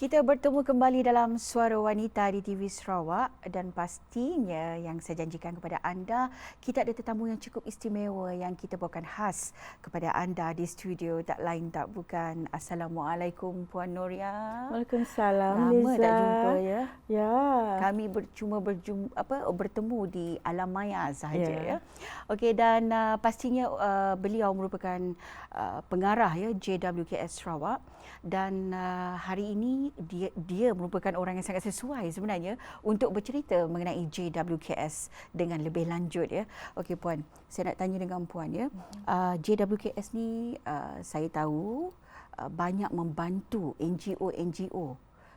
Kita bertemu kembali dalam Suara Wanita di TV Sarawak dan pastinya yang saya janjikan kepada anda, kita ada tetamu yang cukup istimewa yang kita bawakan khas kepada anda di studio, tak lain tak bukan. Assalamualaikum Puan Nuria. Waalaikumsalam, Lama Liza. tak jumpa ya. Ya. Kami bertemu di alam maya sahaja ya. Ya. Okey, dan pastinya beliau merupakan pengarah ya JWKS Sarawak, dan hari ini dia merupakan orang yang sangat sesuai sebenarnya untuk bercerita mengenai JWKS dengan lebih lanjut ya. Okey Puan, saya nak tanya dengan Puan ya. JWKS ni saya tahu banyak membantu NGO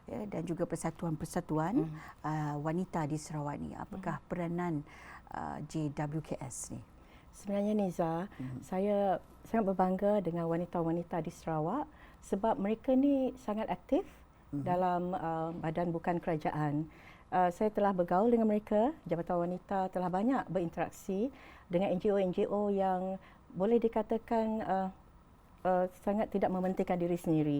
ya, dan juga persatuan-persatuan wanita di Sarawak ni. Apakah peranan JWKS ni? Sebenarnya Niza, saya sangat berbangga dengan wanita-wanita di Sarawak sebab mereka ni sangat aktif dalam badan bukan kerajaan. Saya telah bergaul dengan mereka, Jabatan Wanita telah banyak berinteraksi dengan NGO-NGO yang boleh dikatakan sangat tidak mementingkan diri sendiri.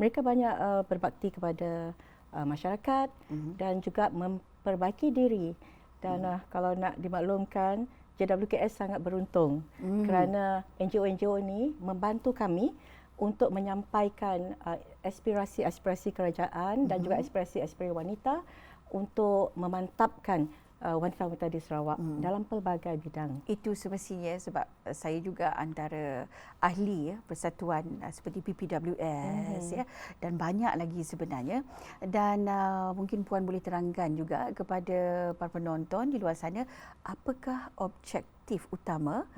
Mereka banyak berbakti kepada masyarakat dan juga memperbaiki diri. Dan kalau nak dimaklumkan, JWKS sangat beruntung kerana NGO-NGO ini membantu kami untuk menyampaikan aspirasi-aspirasi kerajaan dan juga aspirasi-aspirasi wanita untuk memantapkan wanita-wanita di Sarawak dalam pelbagai bidang. Itu semestinya sebab saya juga antara ahli ya, persatuan seperti PPWS ya, dan banyak lagi sebenarnya. Dan mungkin Puan boleh terangkan juga kepada para penonton di luar sana, apakah objektif utama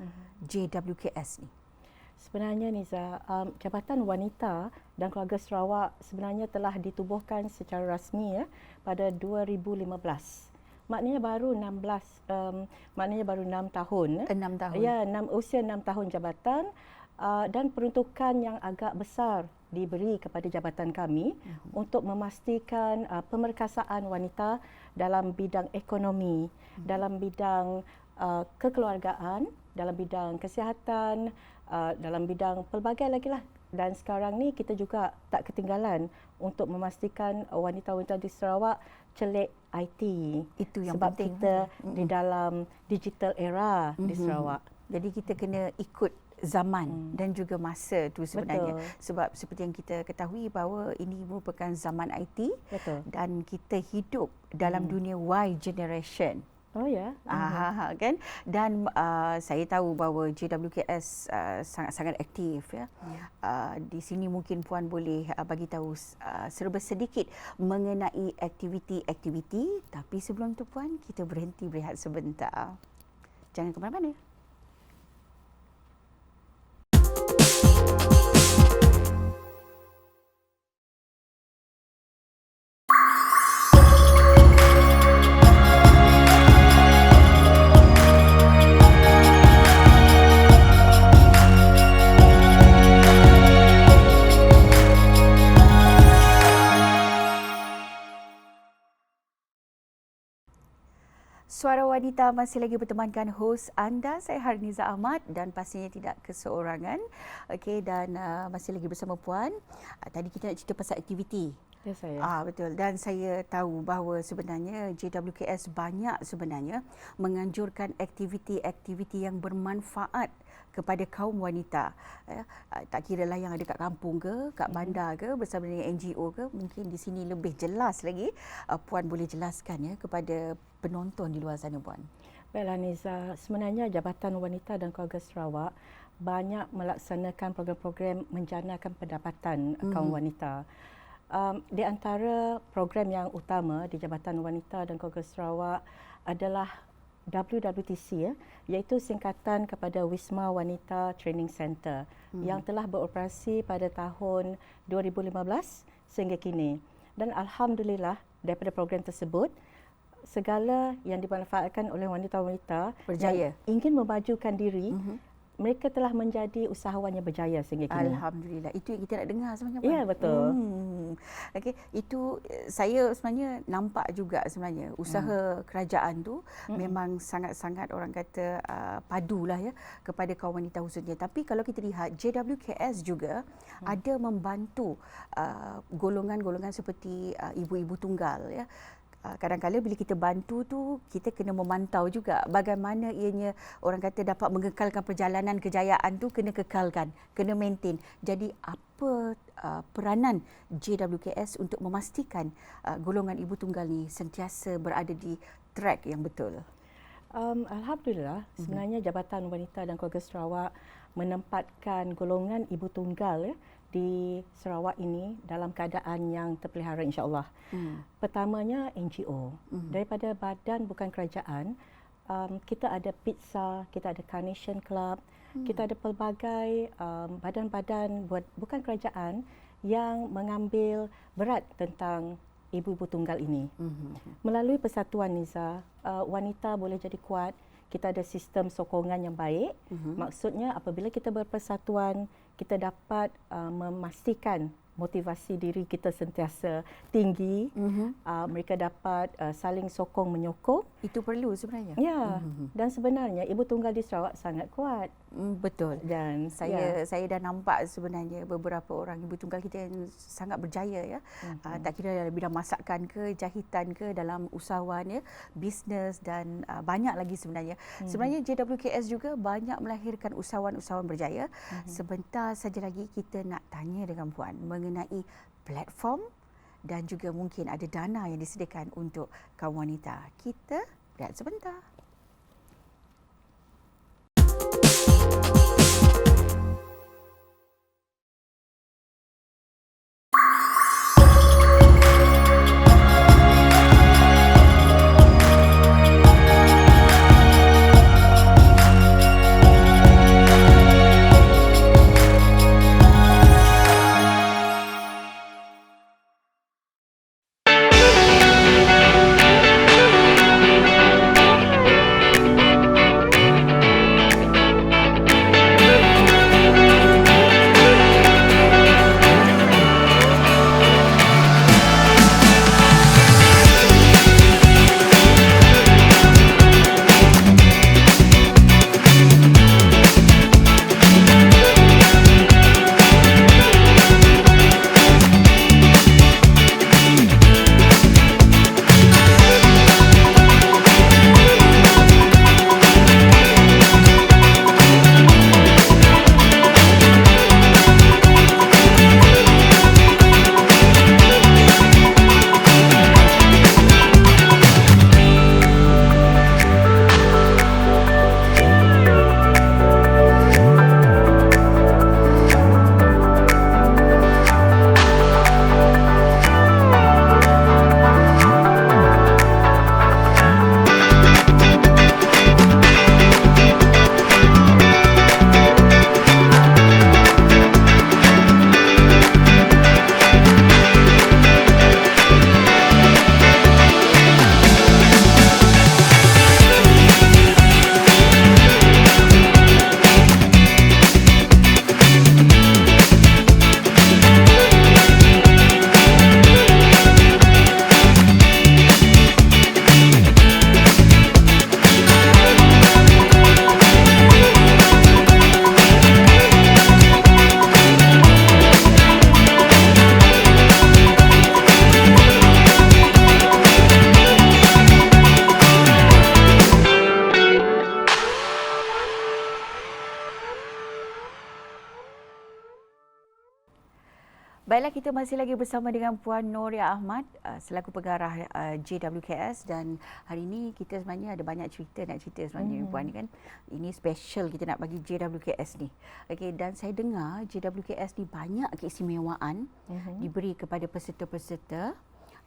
JWKS ni? Sebenarnya Niza, Jabatan Wanita dan Keluarga Sarawak sebenarnya telah ditubuhkan secara rasmi ya pada 2015. Maknanya baru 6 tahun. 6 tahun. Ya, usia 6 tahun jabatan, dan peruntukan yang agak besar diberi kepada jabatan kami untuk memastikan pemerkasaan wanita dalam bidang ekonomi, dalam bidang kekeluargaan, dalam bidang kesihatan, dalam bidang pelbagai lagi lah. Dan sekarang ni kita juga tak ketinggalan untuk memastikan wanita-wanita di Sarawak celik IT. Itu yang sebab penting. kita di dalam digital era di Sarawak. Jadi kita kena ikut zaman dan juga masa tu sebenarnya. Betul. Sebab seperti yang kita ketahui bahawa ini merupakan zaman IT. Betul. Dan kita hidup dalam dunia Y generation. Oh ya. Kan, dan saya tahu bahawa JWKS sangat-sangat aktif ya. Di sini mungkin Puan boleh bagi tahu serba sedikit mengenai aktiviti-aktiviti, tapi sebelum tu Puan, kita berhenti berehat sebentar. Jangan ke mana-mana. Suara Wanita masih lagi bertemankan hos anda, saya Harniza Ahmad, dan pastinya tidak keseorangan. Okey, dan masih lagi bersama Puan. Tadi kita nak cerita pasal aktiviti. Ya saya. Betul, dan saya tahu bahawa sebenarnya JWKS banyak sebenarnya menganjurkan aktiviti-aktiviti yang bermanfaat kepada kaum wanita. Tak kira lah yang ada kat kampung ke, kat bandar ke, bersama dengan NGO ke, mungkin di sini lebih jelas lagi. Puan boleh jelaskan ya kepada penonton di luar sana, Puan. Baiklah Niza, sebenarnya Jabatan Wanita dan Keluarga Sarawak banyak melaksanakan program-program menjanakan pendapatan kaum wanita. Di antara program yang utama di Jabatan Wanita dan Keluarga Sarawak adalah WWTC ya, iaitu singkatan kepada Wisma Wanita Training Center yang telah beroperasi pada tahun 2015 sehingga kini. Dan alhamdulillah daripada program tersebut, segala yang dimanfaatkan oleh wanita-wanita Berjaya. yang ingin memajukan diri mereka telah menjadi usahawan yang berjaya sehingga kini. Alhamdulillah. Itu yang kita nak dengar sebenarnya, Puan. Ya, betul. Okey, itu saya sebenarnya nampak juga sebenarnya usaha kerajaan tu memang sangat-sangat orang kata padulah ya kepada kaum wanita khususnya. Tapi kalau kita lihat JWKS juga ada membantu golongan-golongan seperti ibu-ibu tunggal ya. Kadang-kadang bila kita bantu tu, kita kena memantau juga bagaimana ianya orang kata dapat mengekalkan perjalanan kejayaan tu, kena kekalkan, kena maintain. Jadi apa peranan JWKS untuk memastikan golongan ibu tunggal ni sentiasa berada di track yang betul? Alhamdulillah, sebenarnya Jabatan Wanita dan Keluarga Sarawak menempatkan golongan ibu tunggal di Sarawak ini dalam keadaan yang terpelihara insya-Allah. Pertamanya NGO. Daripada badan bukan kerajaan, kita ada PITSA, kita ada Carnation Club, kita ada pelbagai badan-badan bukan kerajaan yang mengambil berat tentang ibu-ibu tunggal ini. Melalui persatuan Niza, wanita boleh jadi kuat. Kita ada sistem sokongan yang baik. Maksudnya apabila kita berpersatuan, kita dapat memastikan motivasi diri kita sentiasa tinggi. Mereka dapat saling sokong menyokong. Itu perlu sebenarnya. Ya, dan sebenarnya ibu tunggal di Sarawak sangat kuat. Betul. Dan saya dah nampak sebenarnya beberapa orang ibu tunggal kita yang sangat berjaya ya. Tak kira dalam bidang masakan ke, jahitan ke, dalam usahawan ya, bisnes dan banyak lagi sebenarnya. Sebenarnya JWKS juga banyak melahirkan usahawan-usahawan berjaya. Sebentar saja lagi kita nak tanya dengan Puan mengenai platform dan juga mungkin ada dana yang disediakan untuk kaum wanita. Kita lihat sebentar. Baiklah, kita masih lagi bersama dengan Puan Noria Ahmad selaku pengarah JWKS, dan hari ini kita sebenarnya ada banyak cerita nak cerita sebenarnya Puan ni kan. Ini special kita nak bagi JWKS ni. Okey, dan saya dengar JWKS ni banyak keistimewaan diberi kepada peserta-peserta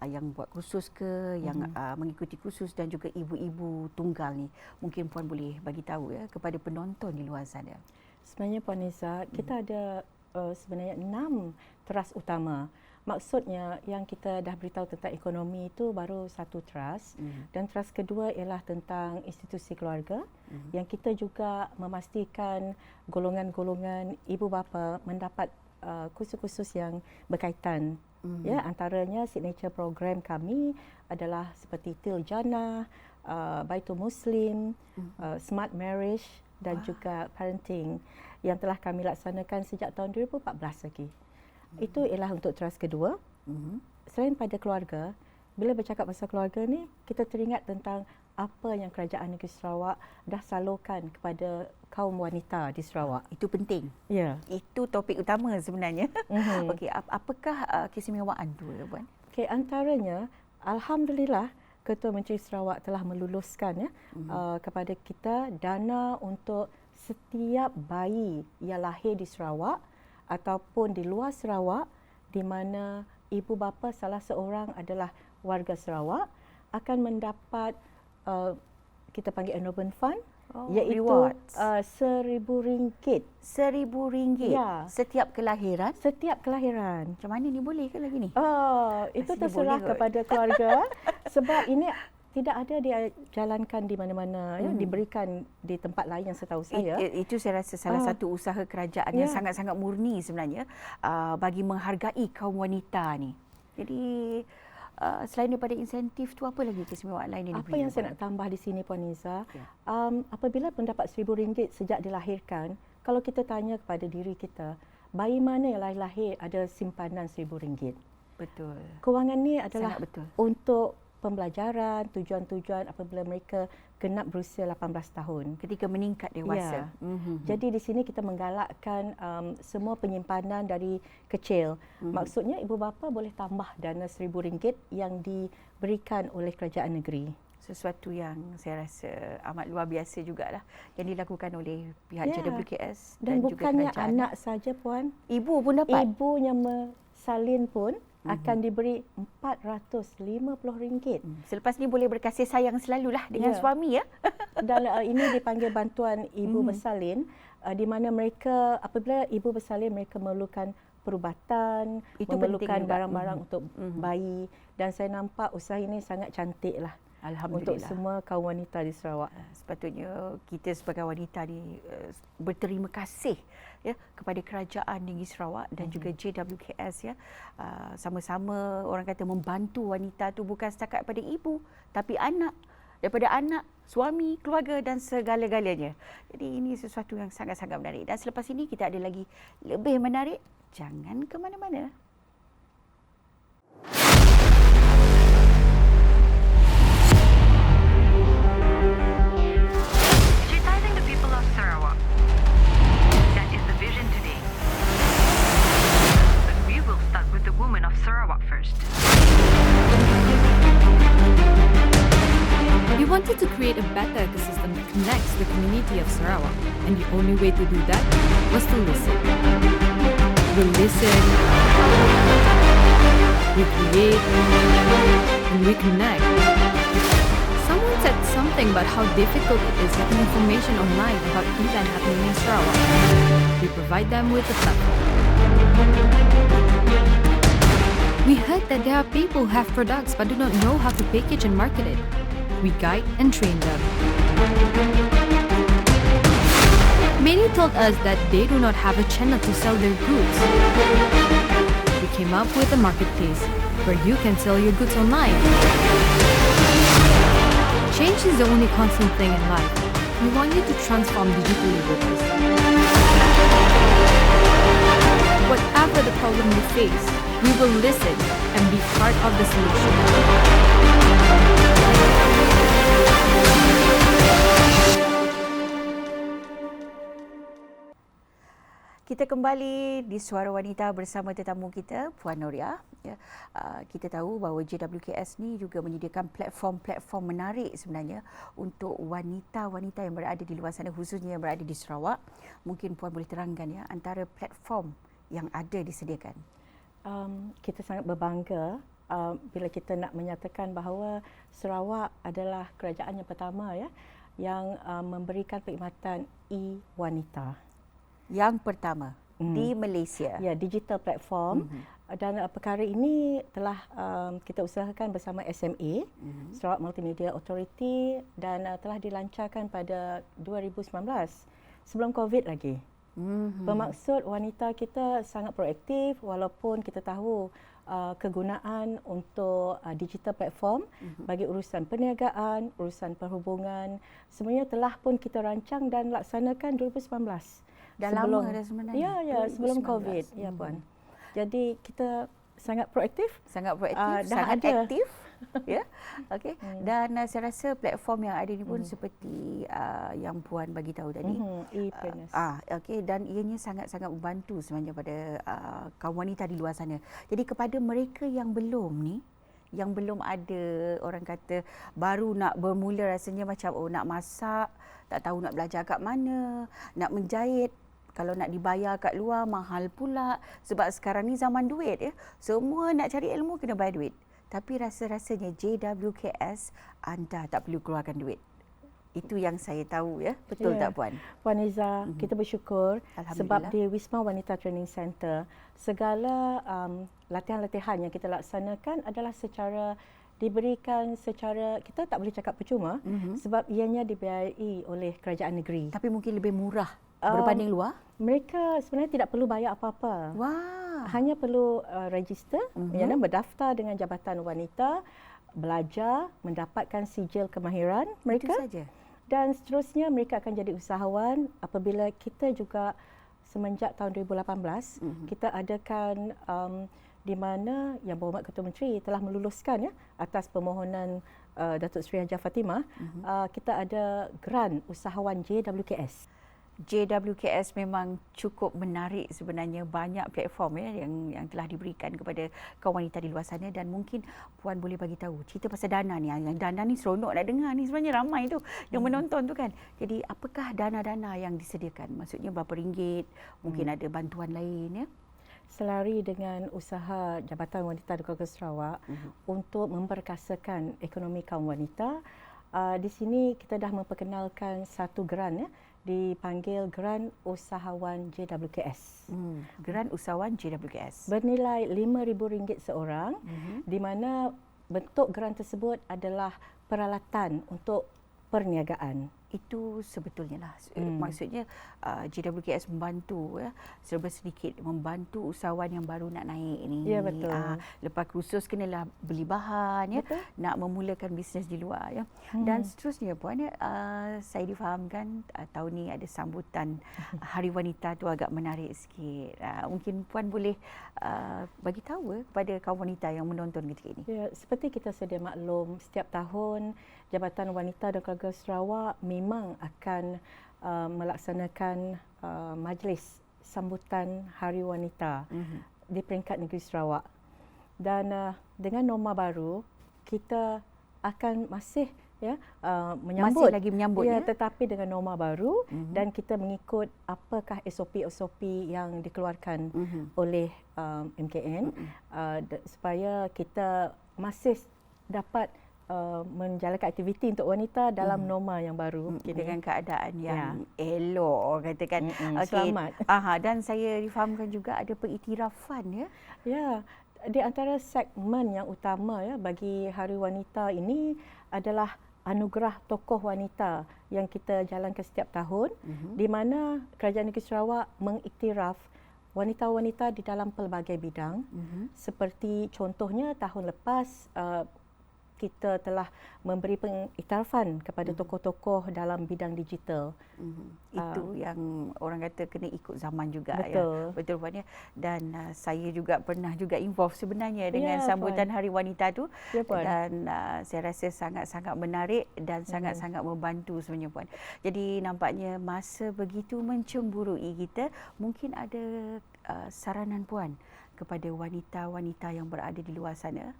yang buat kursus ke, yang mengikuti kursus, dan juga ibu-ibu tunggal ni. Mungkin Puan boleh bagi tahu ya kepada penonton di luar sana. Sebenarnya Puan Nisa, kita ada sebenarnya 6 trust utama. Maksudnya yang kita dah beritahu tentang ekonomi itu baru satu trust, dan trust kedua ialah tentang institusi keluarga, yang kita juga memastikan golongan-golongan ibu bapa mendapat kursus-kursus yang berkaitan. Ya, antaranya signature program kami adalah seperti Til Jannah, Baitul Muslim, Smart Marriage dan juga Parenting yang telah kami laksanakan sejak tahun 2014 lagi. Itu ialah untuk trust kedua. Selain pada keluarga, bila bercakap pasal keluarga ni, kita teringat tentang apa yang Kerajaan Negeri Sarawak dah salurkan kepada kaum wanita di Sarawak. Itu penting. Ya. Itu topik utama sebenarnya. Okey, apakah keistimewaan tu, Puan? Okey, antaranya alhamdulillah Ketua Menteri Sarawak telah meluluskan kepada kita dana untuk setiap bayi yang lahir di Sarawak ataupun di luar Sarawak di mana ibu bapa salah seorang adalah warga Sarawak akan mendapat kita panggil endowment fund, iaitu RM1,000. RM1,000 Ya. setiap kelahiran. Setiap kelahiran. Macam mana ni, boleh ke lagi ni? Itu Rasanya terserah boleh kot. kepada keluarga sebab ini tidak ada dijalankan di mana-mana, diberikan di tempat lain yang setahu saya. Itu saya rasa salah satu usaha kerajaan yang sangat-sangat murni sebenarnya bagi menghargai kaum wanita ni. Jadi selain daripada insentif tu, apa lagi keistimewaan lain yang Apa diberi? yang saya nak tambah di sini, Puan Niza, Ya. apabila mendapat RM1,000 sejak dilahirkan, kalau kita tanya kepada diri kita, bayi mana yang lahir ada simpanan RM1,000? Betul. Kewangan ni adalah Sangat betul. untuk pembelajaran, tujuan-tujuan apabila mereka genap berusia 18 tahun. Ketika meningkat dewasa. Jadi di sini kita menggalakkan semua penyimpanan dari kecil. Maksudnya ibu bapa boleh tambah dana RM1,000 yang diberikan oleh kerajaan negeri. Sesuatu yang saya rasa amat luar biasa jugalah yang dilakukan oleh pihak JWKS Dan juga bukannya kerajaan. anak saja, Puan. Ibu pun dapat. Ibu yang bersalin pun akan diberi RM450. Selepas ni boleh berkasih sayang selalulah dengan suami ya. Dan ini dipanggil bantuan ibu bersalin, di mana mereka apabila ibu bersalin mereka memerlukan perubatan, Itu memerlukan penting juga. barang-barang untuk bayi, dan saya nampak usaha ini sangat cantik lah untuk Alhamdulillah. semua kaum wanita di Sarawak. Sepatutnya kita sebagai wanita ni berterima kasih ya kepada Kerajaan Negeri Sarawak dan juga JWKS ya. Sama-sama orang kata membantu wanita tu bukan setakat pada ibu tapi anak, daripada anak, suami, keluarga dan segala-galanya. Jadi ini sesuatu yang sangat-sangat menarik. Dan selepas ini kita ada lagi lebih menarik. Jangan ke mana-mana. Digitizing the people of Sarawak. That is the vision today. But we will start with the women of Sarawak first. We wanted to create a better ecosystem that connects the community of Sarawak, and the only way to do that was to listen. We listen, we create, and we connect. Someone said something about how difficult it is getting information online about event happening in Sarawak. We provide them with a platform. We heard that there are people who have products but do not know how to package and market it. We guide and train them. Many told us that they do not have a channel to sell their goods. We came up with a marketplace where you can sell your goods online. Change is the only constant thing in life. We want you to transform digitally with us. Whatever the problem you face, we will listen and be part of the solution. Kita kembali di Suara Wanita bersama tetamu kita, Puan Noria. Ya, kita tahu bahawa JWKS ni juga menyediakan platform-platform menarik sebenarnya untuk wanita-wanita yang berada di luar sana, khususnya yang berada di Sarawak. Mungkin Puan boleh terangkan ya antara platform yang ada disediakan. Kita sangat berbangga bila kita nak menyatakan bahawa Sarawak adalah kerajaan yang pertama ya yang memberikan perkhidmatan e-wanita. Yang pertama. di Malaysia. Ya, digital platform. Dan perkara ini telah kita usahakan bersama SMA, Sarawak Multimedia Authority, dan telah dilancarkan pada 2019, sebelum COVID lagi. Bermaksud wanita kita sangat proaktif walaupun kita tahu kegunaan untuk digital platform bagi urusan perniagaan, urusan perhubungan, semuanya telah pun kita rancang dan laksanakan 2019. Dah lama dah sebenarnya. Ya, sebelum COVID. Ya, Puan. Jadi kita sangat proaktif. Sangat proaktif, dah sangat ada. aktif. Ya. Okey. Dan saya rasa platform yang ada ni pun seperti yang Puan bagi tahu tadi. E-fairness. Okey, dan ianya sangat-sangat membantu sebenarnya pada kaum wanita di luar sana. Jadi kepada mereka yang belum ni, yang belum ada, orang kata baru nak bermula, rasanya macam nak masak, tak tahu nak belajar kat mana, nak menjahit, kalau nak dibayar kat luar mahal pula sebab sekarang ni zaman duit ya. Semua nak cari ilmu kena bayar duit. Tapi rasa-rasanya JWKS anda tak perlu keluarkan duit. Itu yang saya tahu ya. Betul tak Puan? Puan Iza, kita bersyukur sebab Alhamdulillah. di Wisma Wanita Training Center segala latihan-latihan yang kita laksanakan adalah diberikan secara, kita tak boleh cakap percuma sebab ianya dibiayai oleh kerajaan negeri. Tapi mungkin lebih murah berbanding luar? Mereka sebenarnya tidak perlu bayar apa-apa. Wah. Hanya perlu register, berdaftar dengan Jabatan Wanita, belajar, mendapatkan sijil kemahiran mereka. Itu saja. Dan seterusnya mereka akan jadi usahawan apabila kita juga semenjak tahun 2018 kita adakan di mana Yang Berhormat Ketua Menteri telah meluluskan atas permohonan Datuk Seri Hajah Fatimah, kita ada geran usahawan JWKS. JWKS memang cukup menarik sebenarnya, banyak platform yang telah diberikan kepada kaum wanita di luar sana. Dan mungkin Puan boleh bagi tahu cerita pasal dana ni. Yang dana ni seronok nak dengar ni, sebenarnya ramai tu yang menonton tu kan. Jadi apakah dana-dana yang disediakan? Maksudnya berapa ringgit? Mungkin ada bantuan lain ya? Selari dengan usaha Jabatan Wanita di Keluarga Sarawak untuk memperkasakan ekonomi kaum wanita, di sini kita dah memperkenalkan satu geran dipanggil Geran Usahawan JWKS. Geran Usahawan JWKS. Bernilai RM5,000 seorang, di mana bentuk geran tersebut adalah peralatan untuk perniagaan. Itu sebetulnya lah. Maksudnya JWKS membantu serba sedikit membantu usahawan yang baru nak naik ni. Ya, betul. Lepas kursus kenalah beli bahan nak memulakan bisnes di luar ya. Dan seterusnya Puan saya difahamkan tahun ni ada sambutan Hari Wanita tu agak menarik sikit. Mungkin Puan boleh bagi tahu kepada kaum wanita yang menonton ketika ini. Ya, seperti kita sedia maklum, setiap tahun Jabatan Wanita dan Keluarga Sarawak memang akan melaksanakan majlis sambutan Hari Wanita di peringkat negeri Sarawak. Dan dengan norma baru, kita akan masih menyambut. Masih lagi menyambut tetapi dengan norma baru dan kita mengikut apakah SOP yang dikeluarkan oleh MKN supaya kita masih dapat menjalankan aktiviti untuk wanita dalam norma yang baru. Dengan keadaan yang elok katakan. Selamat. Dan saya difahamkan juga ada pengiktirafan ya. Ya, di antara segmen yang utama bagi Hari Wanita ini adalah anugerah tokoh wanita yang kita jalankan setiap tahun, di mana Kerajaan Negeri Sarawak mengiktiraf wanita-wanita di dalam pelbagai bidang. Seperti contohnya tahun lepas kita telah memberi pengiktirafan kepada tokoh-tokoh dalam bidang digital. Itu yang orang kata kena ikut zaman juga. Betul. Betul Puan ya. Dan saya juga pernah juga involve sebenarnya dengan sambutan Hari Wanita tu. Ya, Puan. Dan saya rasa sangat-sangat menarik dan sangat-sangat membantu sebenarnya Puan. Jadi nampaknya masa begitu mencemburui kita, mungkin ada saranan Puan kepada wanita-wanita yang berada di luar sana.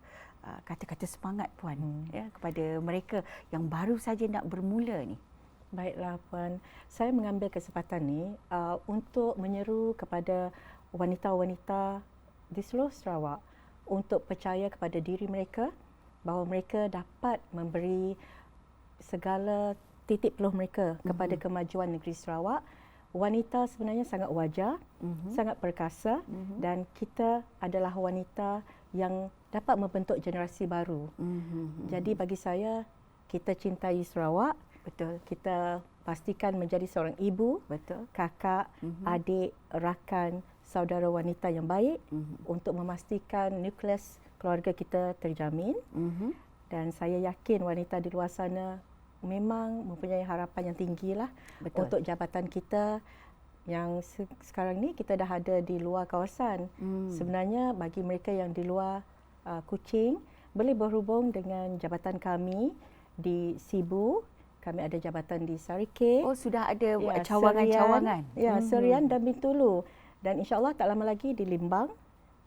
Kata-kata semangat Puan kepada mereka yang baru saja nak bermula ni. Baiklah Puan, saya mengambil kesempatan ni untuk menyeru kepada wanita-wanita di seluruh Sarawak untuk percaya kepada diri mereka bahawa mereka dapat memberi segala titik peluh mereka kepada kemajuan negeri Sarawak wanita sebenarnya sangat wajar, sangat perkasa dan kita adalah wanita yang dapat membentuk generasi baru. Jadi bagi saya, kita cintai Sarawak, Betul. kita pastikan menjadi seorang ibu, Betul. kakak, adik, rakan, saudara wanita yang baik untuk memastikan nukleus keluarga kita terjamin. Dan saya yakin wanita di luar sana memang mempunyai harapan yang tinggilah untuk jabatan kita yang sekarang ni kita dah ada di luar kawasan. Sebenarnya bagi mereka yang di luar Kuching, boleh berhubung dengan jabatan kami di Sibu. Kami ada jabatan di Sarike. Oh, sudah ada cawangan-cawangan. Serian dan Bintulu. Dan insya-Allah tak lama lagi di Limbang.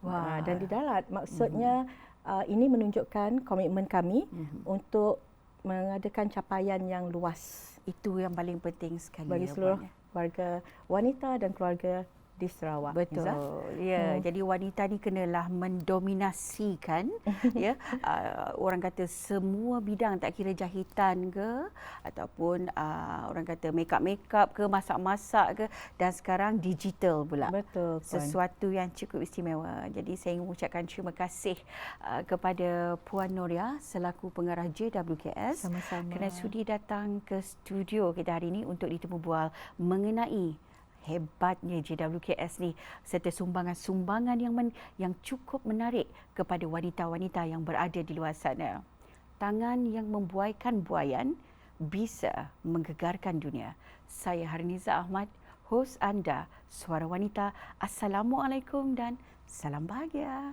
Wah. Dan di Dalat. Maksudnya ini menunjukkan komitmen kami untuk mengadakan capaian yang luas Itu yang paling penting sekali bagi ya, seluruh Puan, ya. warga wanita dan keluarga di Sarawak. Betul. Izzah. Ya, jadi wanita ni kenalah mendominasikan ya orang kata semua bidang, tak kira jahitan ke ataupun orang kata makeup ke, masak-masak ke, dan sekarang digital pula. Betul, Puan. Sesuatu yang cukup istimewa. Jadi saya ingin mengucapkan terima kasih kepada Puan Noria selaku pengarah JWKS kerana sudi datang ke studio kita hari ini untuk ditemu bual mengenai hebatnya JWKS ni serta sumbangan-sumbangan yang cukup menarik kepada wanita-wanita yang berada di luar sana. Tangan yang membuaikan buaian bisa menggegarkan dunia. Saya Harniza Ahmad, hos anda Suara Wanita. Assalamualaikum dan salam bahagia.